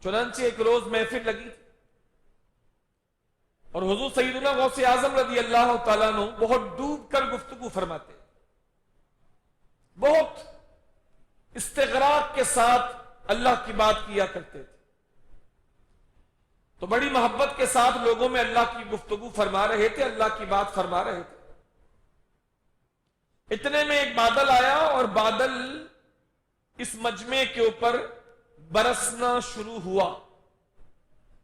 چنانچہ ایک روز محفل لگی تھی اور حضور سیدنا غوث اعظم رضی اللہ تعالیٰ عنہ بہت ڈوب کر گفتگو فرماتے، بہت استغراق کے ساتھ اللہ کی بات کیا کرتے تھے، تو بڑی محبت کے ساتھ لوگوں میں اللہ کی گفتگو فرما رہے تھے، اللہ کی بات فرما رہے تھے۔ اتنے میں ایک بادل آیا اور بادل اس مجمع کے اوپر برسنا شروع ہوا۔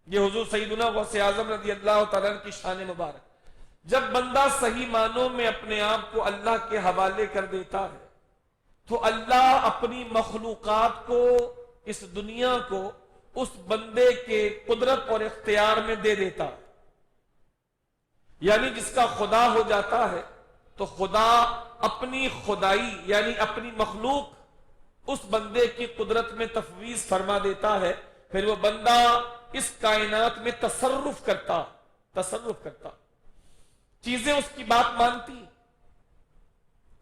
یہ حضور سیدنا غوث اعظم رضی اللہ تعالیٰ کی شان مبارک۔ جب بندہ صحیح معنوں میں اپنے آپ کو اللہ کے حوالے کر دیتا ہے تو اللہ اپنی مخلوقات کو، اس دنیا کو اس بندے کے قدرت اور اختیار میں دے دیتا ہے۔ یعنی جس کا خدا ہو جاتا ہے تو خدا اپنی خدائی یعنی اپنی مخلوق اس بندے کی قدرت میں تفویض فرما دیتا ہے، پھر وہ بندہ اس کائنات میں تصرف کرتا چیزیں اس کی بات مانتی،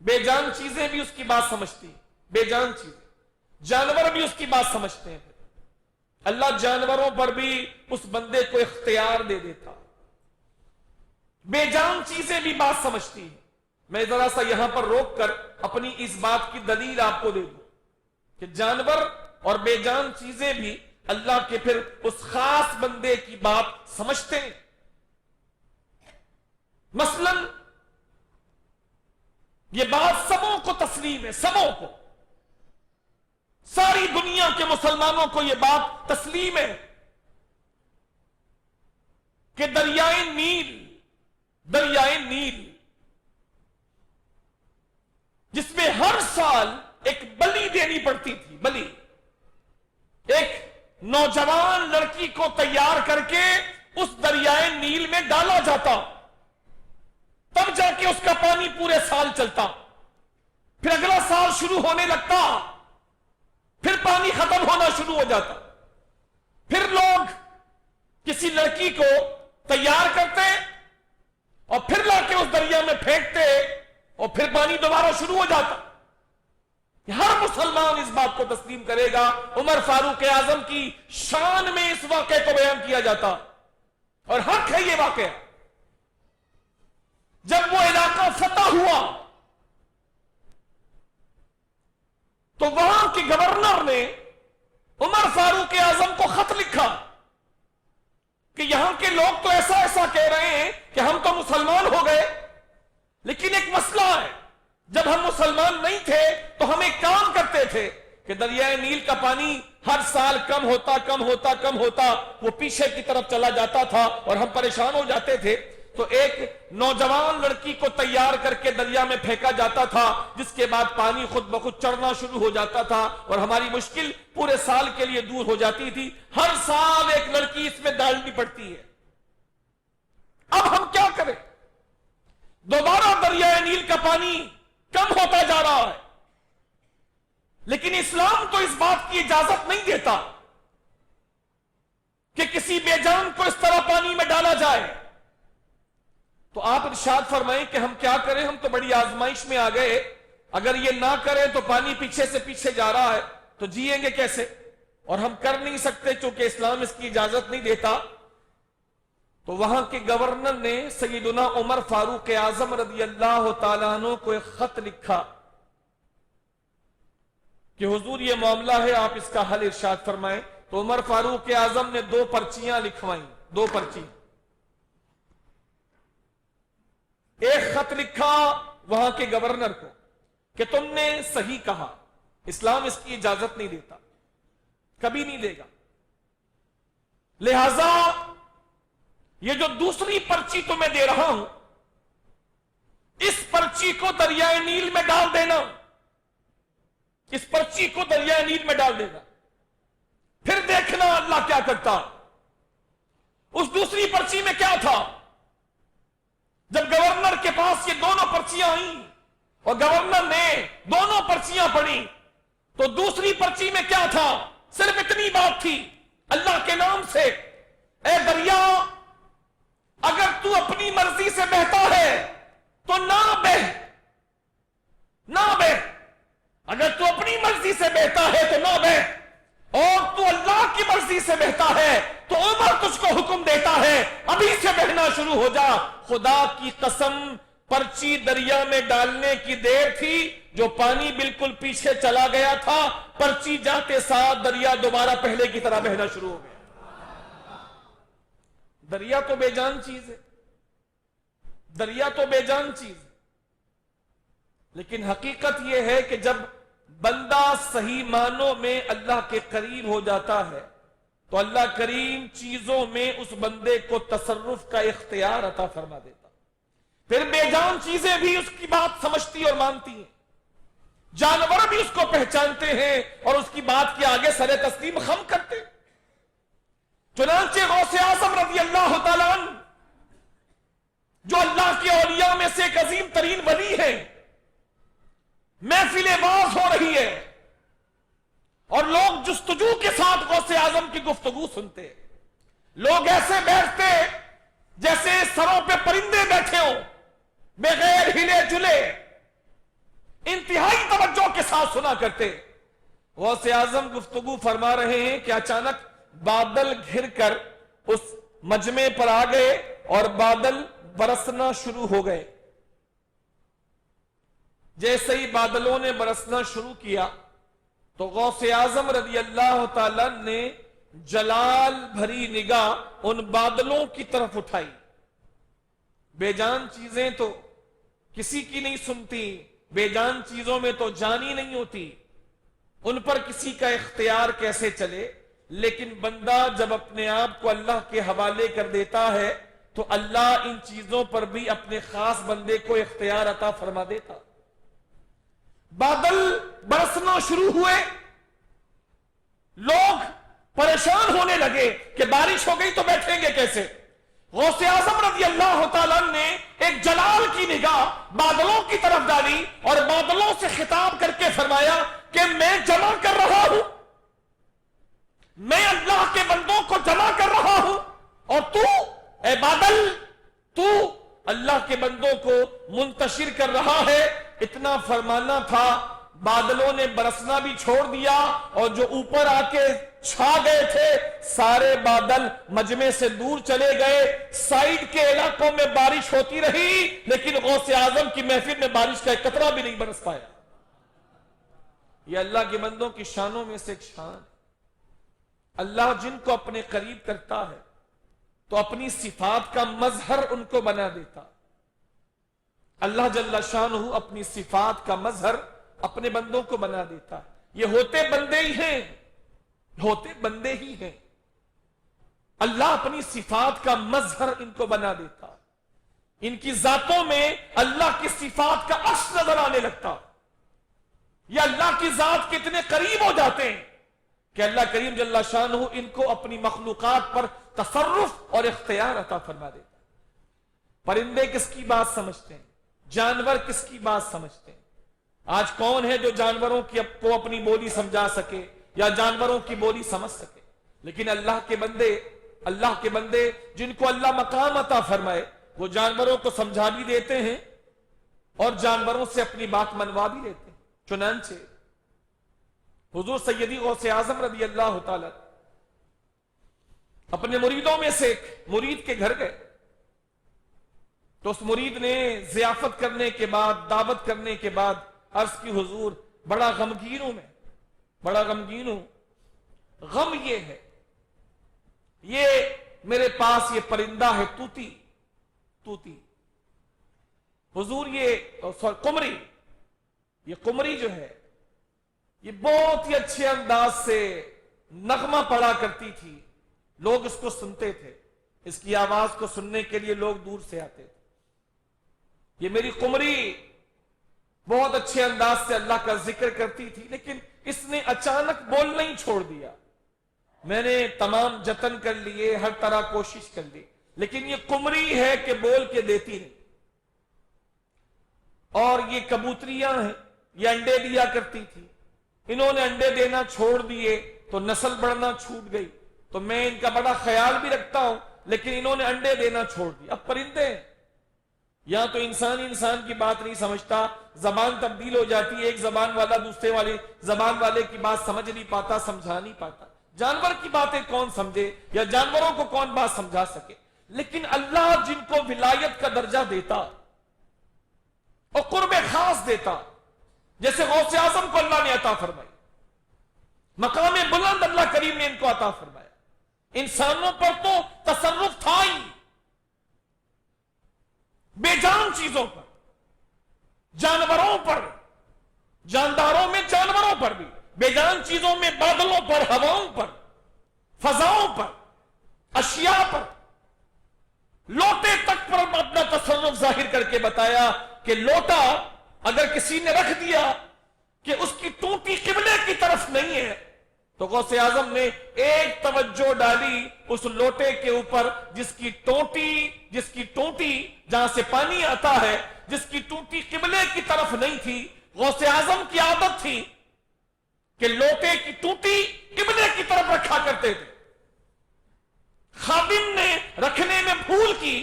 بے جان چیزیں بھی اس کی بات سمجھتی، بے جان چیزیں، جانور بھی اس کی بات سمجھتے ہیں۔ اللہ جانوروں پر بھی اس بندے کو اختیار دے دیتا، بے جان چیزیں بھی بات سمجھتی ہیں۔ میں ذرا سا یہاں پر روک کر اپنی اس بات کی دلیل آپ کو دے دوں کہ جانور اور بے جان چیزیں بھی اللہ کے پھر اس خاص بندے کی بات سمجھتے ہیں۔ مثلا یہ بات سبوں کو تسلیم ہے، سبوں کو، ساری دنیا کے مسلمانوں کو یہ بات تسلیم ہے کہ دریائے نیل جس میں ہر سال ایک بلی دینی پڑتی تھی، بلی، ایک نوجوان لڑکی کو تیار کر کے اس دریائے نیل میں ڈالا جاتا، تب جا کے اس کا پانی پورے سال چلتا، پھر اگلا سال شروع ہونے لگتا، پھر پانی ختم ہونا شروع ہو جاتا، پھر لوگ کسی لڑکی کو تیار کرتے اور پھر لا کے اس دریا میں پھینکتے اور پھر پانی دوبارہ شروع ہو جاتا۔ ہر مسلمان اس بات کو تسلیم کرے گا۔ عمر فاروق اعظم کی شان میں اس واقعے کو بیان کیا جاتا اور حق ہے یہ واقعہ۔ جب وہ علاقہ فتح ہوا تو وہاں کے گورنر نے عمر فاروق اعظم کو خط لکھا کہ یہاں کے لوگ تو ایسا ایسا کہہ رہے ہیں کہ ہم تو مسلمان ہو گئے، لیکن ایک مسئلہ ہے، جب ہم مسلمان نہیں تھے تو ہم ایک کام کرتے تھے کہ دریائے نیل کا پانی ہر سال کم ہوتا وہ پیچھے کی طرف چلا جاتا تھا اور ہم پریشان ہو جاتے تھے، تو ایک نوجوان لڑکی کو تیار کر کے دریا میں پھینکا جاتا تھا، جس کے بعد پانی خود بخود چڑھنا شروع ہو جاتا تھا اور ہماری مشکل پورے سال کے لیے دور ہو جاتی تھی۔ ہر سال ایک لڑکی اس میں ڈالنی پڑتی ہے۔ اب ہم کیا کریں؟ دوبارہ دریائے نیل کا پانی کم ہوتا جا رہا ہے، لیکن اسلام تو اس بات کی اجازت نہیں دیتا کہ کسی بے جان کو اس طرح پانی میں ڈالا جائے۔ تو آپ ارشاد فرمائیں کہ ہم کیا کریں؟ ہم تو بڑی آزمائش میں آ گئے، اگر یہ نہ کریں تو پانی پیچھے سے پیچھے جا رہا ہے تو جیئیں گے کیسے؟ اور ہم کر نہیں سکتے چونکہ اسلام اس کی اجازت نہیں دیتا۔ تو وہاں کے گورنر نے سیدنا عمر فاروق اعظم رضی اللہ تعالیٰ عنہ کو ایک خط لکھا کہ حضور یہ معاملہ ہے، آپ اس کا حل ارشاد فرمائیں۔ تو عمر فاروق اعظم نے 2 پرچیاں لکھوائیں، 2 پرچی، ایک خط لکھا وہاں کے گورنر کو کہ تم نے صحیح کہا، اسلام اس کی اجازت نہیں دیتا، کبھی نہیں دے گا، لہذا یہ جو دوسری پرچی تمہیں دے رہا ہوں اس پرچی کو دریائے نیل میں ڈال دینا، اس پرچی کو دریائے نیل میں ڈال دینا، پھر دیکھنا اللہ کیا کرتا۔ اس دوسری پرچی میں کیا تھا؟ جب گورنر کے پاس یہ دونوں پرچیاں آئیں اور گورنر نے دونوں پرچیاں پڑھی تو دوسری پرچی میں کیا تھا؟ صرف اتنی بات تھی، اللہ کے نام سے اے دریا، اگر تو اپنی مرضی سے بہتا ہے تو نہ بہ، اگر تو اپنی مرضی سے بہتا ہے تو نہ بہ، اور تو اللہ کی مرضی مرضی سے بہتا ہے تو عمر تجھ کو حکم دیتا ہے ابھی سے بہنا شروع ہو جا. خدا کی قسم پرچی دریا میں ڈالنے کی دیر تھی, جو پانی بالکل پیچھے چلا گیا تھا, پرچی جاتے ساتھ دریا دوبارہ پہلے کی طرح بہنا شروع ہو گیا. دریا تو بے جان چیز ہے, دریا تو بے جان چیز ہے, لیکن حقیقت یہ ہے کہ جب بندہ صحیح معنوں میں اللہ کے قریب ہو جاتا ہے تو اللہ کریم چیزوں میں اس بندے کو تصرف کا اختیار عطا فرما دیتا. پھر بے جان چیزیں بھی اس کی بات سمجھتی اور مانتی ہیں, جانور بھی اس کو پہچانتے ہیں اور اس کی بات کے آگے سر تسلیم خم کرتے ہیں. چنانچہ غوث اعظم رضی اللہ تعالیٰ عنہ جو اللہ کے اولیاء میں سے ایک عظیم ترین ولی ہے, محفل واعظ ہو رہی ہے اور لوگ جستجو کے ساتھ غوث اعظم کی گفتگو سنتے, لوگ ایسے بیٹھتے جیسے سروں پہ پرندے بیٹھے ہوں, بغیر ہلے جلے, انتہائی توجہ کے ساتھ سنا کرتے. غوث اعظم گفتگو فرما رہے ہیں کہ اچانک بادل گھر کر اس مجمع پر آ گئے اور بادل برسنا شروع ہو گئے. جیسے ہی بادلوں نے برسنا شروع کیا تو غوث اعظم رضی اللہ تعالیٰ نے جلال بھری نگاہ ان بادلوں کی طرف اٹھائی. بے جان چیزیں تو کسی کی نہیں سنتی, بے جان چیزوں میں تو جان ہی نہیں ہوتی, ان پر کسی کا اختیار کیسے چلے. لیکن بندہ جب اپنے آپ کو اللہ کے حوالے کر دیتا ہے تو اللہ ان چیزوں پر بھی اپنے خاص بندے کو اختیار عطا فرما دیتا. بادل برسنا شروع ہوئے, لوگ پریشان ہونے لگے کہ بارش ہو گئی تو بیٹھیں گے کیسے. غوث اعظم رضی اللہ تعالیٰ نے ایک جلال کی نگاہ بادلوں کی طرف ڈالی اور بادلوں سے خطاب کر کے فرمایا کہ میں جمع کر رہا ہوں, میں اللہ کے بندوں کو جمع کر رہا ہوں, اور تو اے بادل تو اللہ کے بندوں کو منتشر کر رہا ہے. اتنا فرمانا تھا, بادلوں نے برسنا بھی چھوڑ دیا اور جو اوپر آ کے چھا گئے تھے سارے بادل مجمع سے دور چلے گئے. سائیڈ کے علاقوں میں بارش ہوتی رہی لیکن غوث اعظم کی محفل میں بارش کا ایک قطرہ بھی نہیں برس پایا. یہ اللہ کے بندوں کی شانوں میں سے ایک شان. اللہ جن کو اپنے قریب کرتا ہے تو اپنی صفات کا مظہر ان کو بنا دیتا. اللہ جل شانہ اپنی صفات کا مظہر اپنے بندوں کو بنا دیتا. یہ ہوتے بندے ہی ہیں, ہوتے بندے ہی ہیں. اللہ اپنی صفات کا مظہر ان کو بنا دیتا. ان کی ذاتوں میں اللہ کی صفات کا عکس نظر آنے لگتا. یہ اللہ کی ذات کے اتنے قریب ہو جاتے ہیں کہ اللہ کریم جل شانہ ان کو اپنی مخلوقات پر تصرف اور اختیار عطا فرما دیتا. پرندے کس کی بات سمجھتے ہیں, جانور کس کی بات سمجھتے ہیں. آج کون ہے جو جانوروں کو اپنی بولی سمجھا سکے یا جانوروں کی بولی سمجھ سکے. لیکن اللہ کے بندے جن کو اللہ مقام عطا فرمائے وہ جانوروں کو سمجھا بھی دیتے ہیں اور جانوروں سے اپنی بات منوا بھی لیتے ہیں. چنانچہ حضور سیدی غوث اعظم رضی اللہ تعالی اپنے مریدوں میں سے ایک مرید کے گھر گئے تو اس مرید نے ضیافت کرنے کے بعد, دعوت کرنے کے بعد عرض کی حضور بڑا غمگین ہوں, میں بڑا غمگین ہوں. غم یہ ہے, یہ میرے پاس یہ پرندہ ہے توتی. حضور یہ قمری, یہ قمری جو ہے یہ بہت ہی اچھے انداز سے نغمہ پڑا کرتی تھی. لوگ اس کو سنتے تھے, اس کی آواز کو سننے کے لیے لوگ دور سے آتے تھے. یہ میری قمری بہت اچھے انداز سے اللہ کا ذکر کرتی تھی, لیکن اس نے اچانک بولنا ہی چھوڑ دیا. میں نے تمام جتن کر لیے, ہر طرح کوشش کر لی, لیکن یہ قمری ہے کہ بول کے دیتی نہیں. اور یہ کبوتریاں ہیں, یہ انڈے دیا کرتی تھی, انہوں نے انڈے دینا چھوڑ دیے تو نسل بڑھنا چھوٹ گئی. تو میں ان کا بڑا خیال بھی رکھتا ہوں لیکن انہوں نے انڈے دینا چھوڑ دیا. اب پرندے ہیں, یا تو انسان کی بات نہیں سمجھتا, زبان تبدیل ہو جاتی ہے, ایک زبان والا دوسرے والے زبان والے کی بات سمجھ نہیں پاتا, سمجھا نہیں پاتا. جانور کی باتیں کون سمجھے یا جانوروں کو کون بات سمجھا سکے، لیکن اللہ جن کو ولایت کا درجہ دیتا اور قرب خاص دیتا، جیسے غوث اعظم کو اللہ نے عطا فرمائی، مقام بلند اللہ کریم نے ان کو عطا فرمایا، انسانوں پر تو تصرف تھا ہی، بے جان چیزوں پر، جانوروں پر، جانداروں میں جانوروں پر بھی، بے جان چیزوں میں بادلوں پر، ہواؤں پر، فضاؤں پر، اشیاء پر، لوٹے تک پر اپنا تصرف ظاہر کر کے بتایا کہ لوٹا اگر کسی نے رکھ دیا کہ اس کی ٹوٹی قبلے کی طرف نہیں ہے تو غوث اعظم نے ایک توجہ ڈالی اس لوٹے کے اوپر جس کی ٹوٹی جہاں سے پانی آتا ہے، جس کی ٹوٹی قبلے کی طرف نہیں تھی۔ غوث اعظم کی عادت تھی کہ لوٹے کی ٹوٹی قبلے کی طرف رکھا کرتے تھے، خادم نے رکھنے میں بھول کی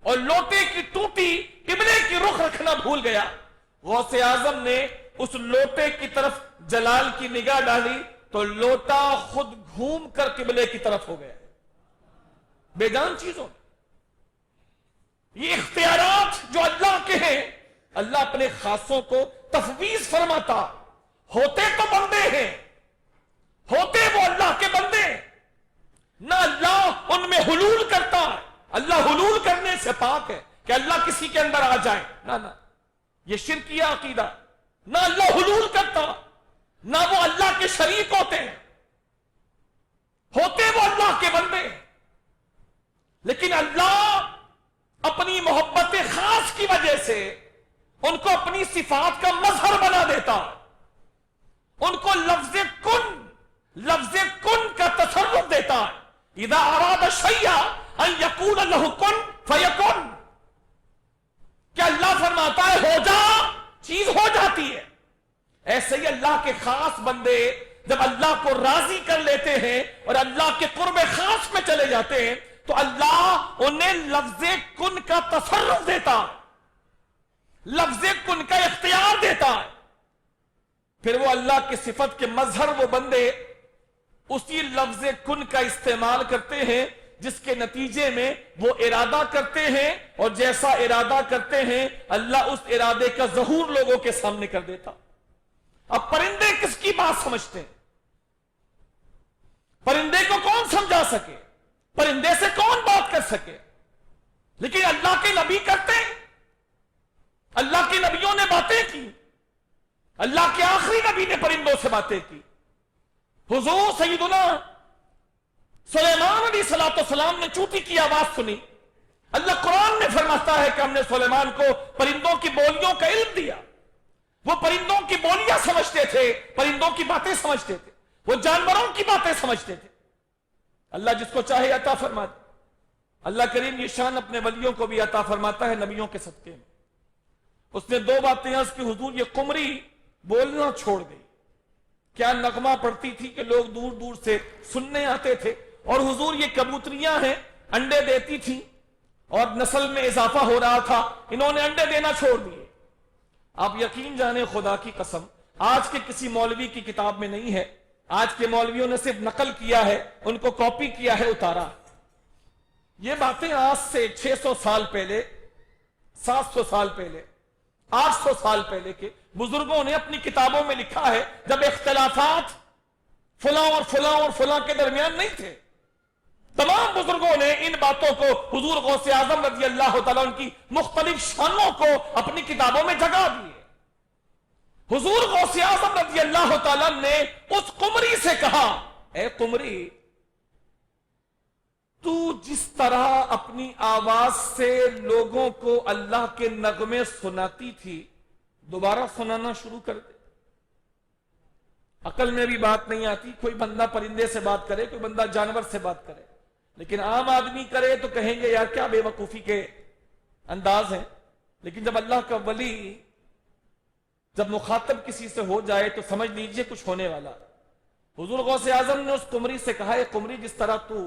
اور لوٹے کی ٹوٹی قبلے کی رخ رکھنا بھول گیا، غوث اعظم نے اس لوٹے کی طرف جلال کی نگاہ ڈالی تو لوٹا خود گھوم کر قبلے کی طرف ہو گیا۔ بے جان چیزوں یہ اختیارات جو اللہ کے ہیں، اللہ اپنے خاصوں کو تفویض فرماتا، ہوتے تو بندے ہیں، ہوتے وہ اللہ کے بندے ہیں، نہ اللہ ان میں حلول کرتا ہے، اللہ حلول کرنے سے پاک ہے کہ اللہ کسی کے اندر آ جائے، نہ یہ شرکیہ عقیدہ، نہ اللہ حلول کرتا، نہ وہ اللہ کے شریک ہوتے ہیں، ہوتے وہ اللہ کے بندے ہیں، لیکن اللہ اپنی محبت خاص کی وجہ سے ان کو اپنی صفات کا مظہر بنا دیتا، ان کو لفظ کن کا تصرف دیتا ہے۔ اذا اراد شیئا ان یقول له کن فیکن، کہ اللہ فرماتا ہے ہو جا، چیز ہو جاتی ہے۔ ایسے ہی اللہ کے خاص بندے جب اللہ کو راضی کر لیتے ہیں اور اللہ کے قرب خاص میں چلے جاتے ہیں تو اللہ انہیں لفظ کن کا تصرف دیتا، لفظ کن کا اختیار دیتا ہے، پھر وہ اللہ کی صفت کے مظہر وہ بندے اسی لفظ کن کا استعمال کرتے ہیں جس کے نتیجے میں وہ ارادہ کرتے ہیں، اور جیسا ارادہ کرتے ہیں اللہ اس ارادے کا ظہور لوگوں کے سامنے کر دیتا۔ اب پرندے کس کی بات سمجھتے ہیں؟ پرندے کو کون سمجھا سکے؟ پرندے سے کون بات کر سکے؟ لیکن اللہ کے نبی کرتے ہیں، اللہ کے نبیوں نے باتیں کی، اللہ کے آخری نبی نے پرندوں سے باتیں کی۔ حضور سیدنا سلیمان علیہ السلام نے چوٹی کی آواز سنی، اللہ قرآن میں فرماتا ہے کہ ہم نے سلیمان کو پرندوں کی بولیوں کا علم دیا، وہ پرندوں کی بولیاں سمجھتے تھے، پرندوں کی باتیں سمجھتے تھے، وہ جانوروں کی باتیں سمجھتے تھے۔ اللہ جس کو چاہے عطا فرماتا، اللہ کریم یہ شان اپنے ولیوں کو بھی عطا فرماتا ہے نبیوں کے صدقے میں۔ اس نے دو باتیں عرض کی، حضور یہ قمری بولنا چھوڑ گئی، کیا نغمہ پڑتی تھی کہ لوگ دور دور سے سننے آتے تھے، اور حضور یہ کبوتریاں ہیں انڈے دیتی تھی اور نسل میں اضافہ ہو رہا تھا، انہوں نے انڈے دینا چھوڑ دیے۔ آپ یقین جانیں خدا کی قسم آج کے کسی مولوی کی کتاب میں نہیں ہے، آج کے مولویوں نے صرف نقل کیا ہے، ان کو کاپی کیا ہے، اتارا۔ یہ باتیں آج سے 600 سال پہلے، 700 سال پہلے، 800 سال پہلے کے بزرگوں نے اپنی کتابوں میں لکھا ہے، جب اختلافات فلاں اور فلاں اور فلاں کے درمیان نہیں تھے۔ تمام بزرگوں نے ان باتوں کو حضور غوث اعظم رضی اللہ تعالیٰ ان کی مختلف شانوں کو اپنی کتابوں میں جگہ دی ہے۔ حضور غوث اعظم رضی اللہ تعالیٰ نے اس قمری سے کہا، اے قمری، تو جس طرح اپنی آواز سے لوگوں کو اللہ کے نغمے سناتی تھی دوبارہ سنانا شروع کر دے۔ عقل میں بھی بات نہیں آتی، کوئی بندہ پرندے سے بات کرے، کوئی بندہ جانور سے بات کرے، لیکن عام آدمی کرے تو کہیں گے یار کیا بے وقوفی کے انداز ہیں، لیکن جب اللہ کا ولی جب مخاطب کسی سے ہو جائے تو سمجھ لیجئے کچھ ہونے والا۔ حضور غوث اعظم نے اس قمری سے کہا، اے قمری، جس طرح تو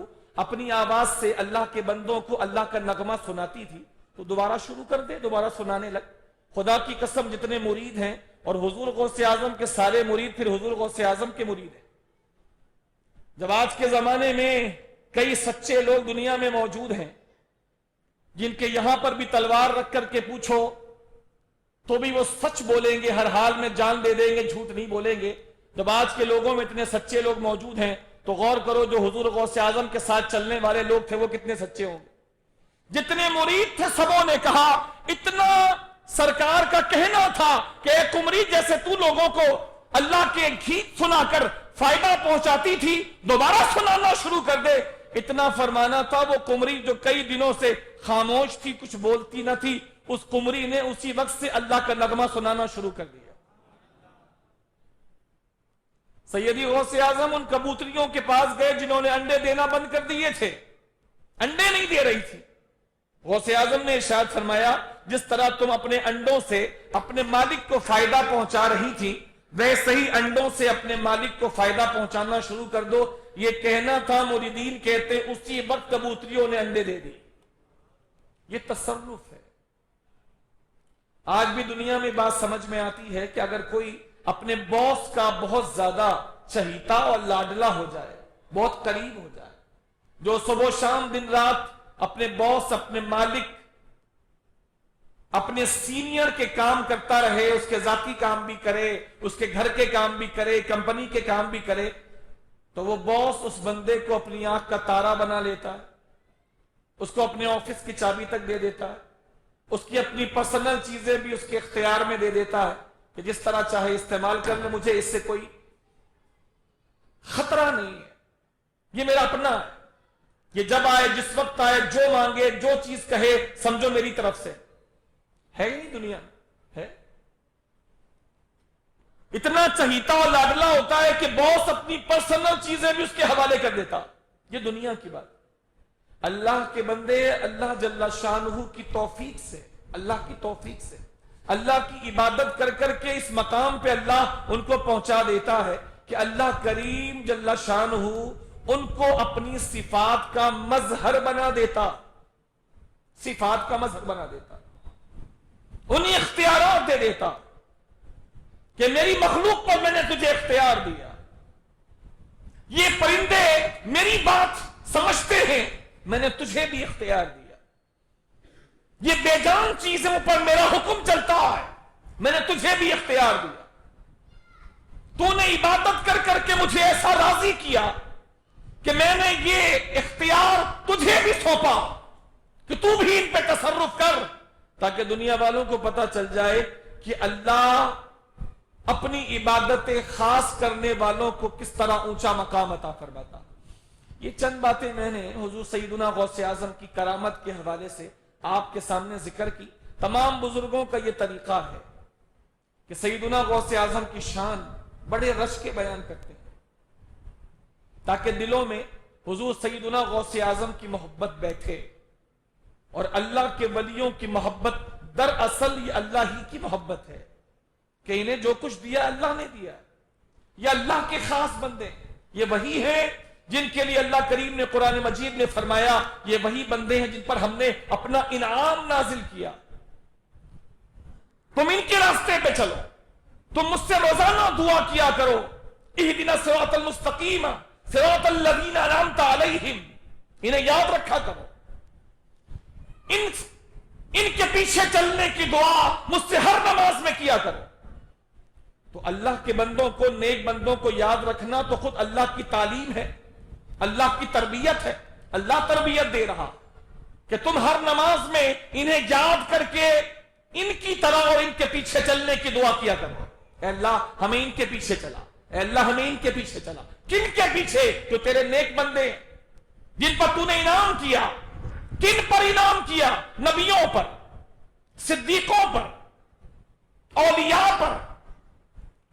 اپنی آواز سے اللہ کے بندوں کو اللہ کا نغمہ سناتی تھی تو دوبارہ شروع کر دے، دوبارہ سنانے لگ۔ خدا کی قسم جتنے مرید ہیں، اور حضور غوث اعظم کے سارے مرید پھر حضور غوث اعظم کے مرید ہیں، جب آج کے زمانے میں کئی سچے لوگ دنیا میں موجود ہیں جن کے یہاں پر بھی تلوار رکھ کر کے پوچھو تو بھی وہ سچ بولیں گے، ہر حال میں جان دے دیں گے، جھوٹ نہیں بولیں گے. جب آج کے لوگوں میں اتنے سچے لوگ موجود ہیں تو غور کرو جو حضور غوث اعظم کے ساتھ چلنے والے لوگ تھے وہ کتنے سچے ہوں گے. جتنے مرید تھے سبوں نے کہا، اتنا سرکار کا کہنا تھا کہ اے قمری جیسے تو لوگوں کو اللہ کے گیت سنا کر فائدہ پہنچاتی تھی دوبارہ سنانا شروع کر دے. اتنا فرمانا تھا. وہ قمری جو کئی دنوں سے خاموش تھی، کچھ بولتی نہ تھی، اس قمری نے اسی وقت سے اللہ کا نغمہ سنانا شروع کر دیا. سیدی غوث اعظم ان کبوتریوں کے پاس گئے جنہوں نے انڈے دینا بند کر دیے تھے، انڈے نہیں دے رہی تھی. غوث اعظم نے ارشاد فرمایا جس طرح تم اپنے انڈوں سے اپنے مالک کو فائدہ پہنچا رہی تھی ویسے ہی انڈوں سے اپنے مالک کو فائدہ پہنچانا شروع کر دو. یہ کہنا تھا، مریدین کہتے اسی وقت کبوتریوں نے انڈے دے دی. یہ تصرف ہے. آج بھی دنیا میں بات سمجھ میں آتی ہے کہ اگر کوئی اپنے باس کا بہت زیادہ چہیتا اور لاڈلا ہو جائے، بہت قریب ہو جائے، جو صبح و شام دن رات اپنے باس، اپنے مالک، اپنے سینئر کے کام کرتا رہے، اس کے ذاتی کام بھی کرے، اس کے گھر کے کام بھی کرے، کمپنی کے کام بھی کرے، تو وہ باس اس بندے کو اپنی آنکھ کا تارا بنا لیتا ہے، اس کو اپنے آفس کی چابی تک دے دیتا ہے، اس کی اپنی پرسنل چیزیں بھی اس کے اختیار میں دے دیتا ہے کہ جس طرح چاہے استعمال کر لے، مجھے اس سے کوئی خطرہ نہیں ہے، یہ میرا اپنا ہے، یہ جب آئے جس وقت آئے جو مانگے جو چیز کہے سمجھو میری طرف سے. ہے ہی نہیں دنیا ہے. اتنا چہیتا اور لاڈلا ہوتا ہے کہ باس اپنی پرسنل چیزیں بھی اس کے حوالے کر دیتا. یہ دنیا کی بات. اللہ کے بندے اللہ جل شانہ کی توفیق سے، اللہ کی توفیق سے، اللہ کی عبادت کر کر کے اس مقام پہ اللہ ان کو پہنچا دیتا ہے کہ اللہ کریم جل شانہ ان کو اپنی صفات کا مظہر بنا دیتا، صفات کا مظہر بنا دیتا، انہیں اختیارات دے دیتا کہ میری مخلوق پر میں نے تجھے اختیار دیا، یہ پرندے میری بات سمجھتے ہیں، میں نے تجھے بھی اختیار دیا، یہ بے جان چیزوں پر میرا حکم چلتا ہے، میں نے تجھے بھی اختیار دیا، تو نے عبادت کر کر کے مجھے ایسا راضی کیا کہ میں نے یہ اختیار تجھے بھی سونپا کہ تو بھی ان پہ تصرف کر، تاکہ دنیا والوں کو پتا چل جائے کہ اللہ اپنی عبادت خاص کرنے والوں کو کس طرح اونچا مقام عطا فرماتا. یہ چند باتیں میں نے حضور سیدنا غوث اعظم کی کرامت کے حوالے سے آپ کے سامنے ذکر کی. تمام بزرگوں کا یہ طریقہ ہے کہ سیدنا غوث اعظم کی شان بڑے رش کے بیان کرتے ہیں تاکہ دلوں میں حضور سیدنا غوث اعظم کی محبت بیٹھے. اور اللہ کے ولیوں کی محبت دراصل یہ اللہ ہی کی محبت ہے کہ انہیں جو کچھ دیا اللہ نے دیا. یہ اللہ کے خاص بندے، یہ وہی ہیں جن کے لیے اللہ کریم نے قرآن مجید میں فرمایا یہ وہی بندے ہیں جن پر ہم نے اپنا انعام نازل کیا. تم ان کے راستے پہ چلو، تم مجھ سے روزانہ دعا کیا کرو، اہدنا الصراط المستقیم صراط الذین انعمت علیہم، انہیں یاد رکھا کرو، ان کے پیچھے چلنے کی دعا مجھ سے ہر نماز میں کیا کرو. تو اللہ کے بندوں کو، نیک بندوں کو یاد رکھنا تو خود اللہ کی تعلیم ہے، اللہ کی تربیت ہے. اللہ تربیت دے رہا کہ تم ہر نماز میں انہیں یاد کر کے ان کی طرح اور ان کے پیچھے چلنے کی دعا کیا کرو. اے اللہ ہمیں ان کے پیچھے چلا، اے اللہ ہمیں ان کے پیچھے چلا. کن کے پیچھے؟ جو تیرے نیک بندے جن پر تو نے انعام کیا. کن پر انعام کیا؟ نبیوں پر، صدیقوں پر، اولیاء پر،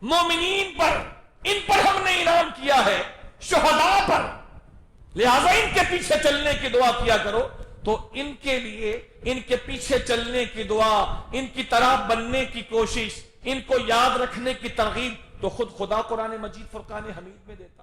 مومنین پر، ان پر ہم نے انعام کیا ہے، شہداء پر. لہذا ان کے پیچھے چلنے کی دعا کیا کرو. تو ان کے لیے ان کے پیچھے چلنے کی دعا، ان کی طرح بننے کی کوشش، ان کو یاد رکھنے کی ترغیب تو خود خدا قرآن مجید فرقان حمید میں دیتا.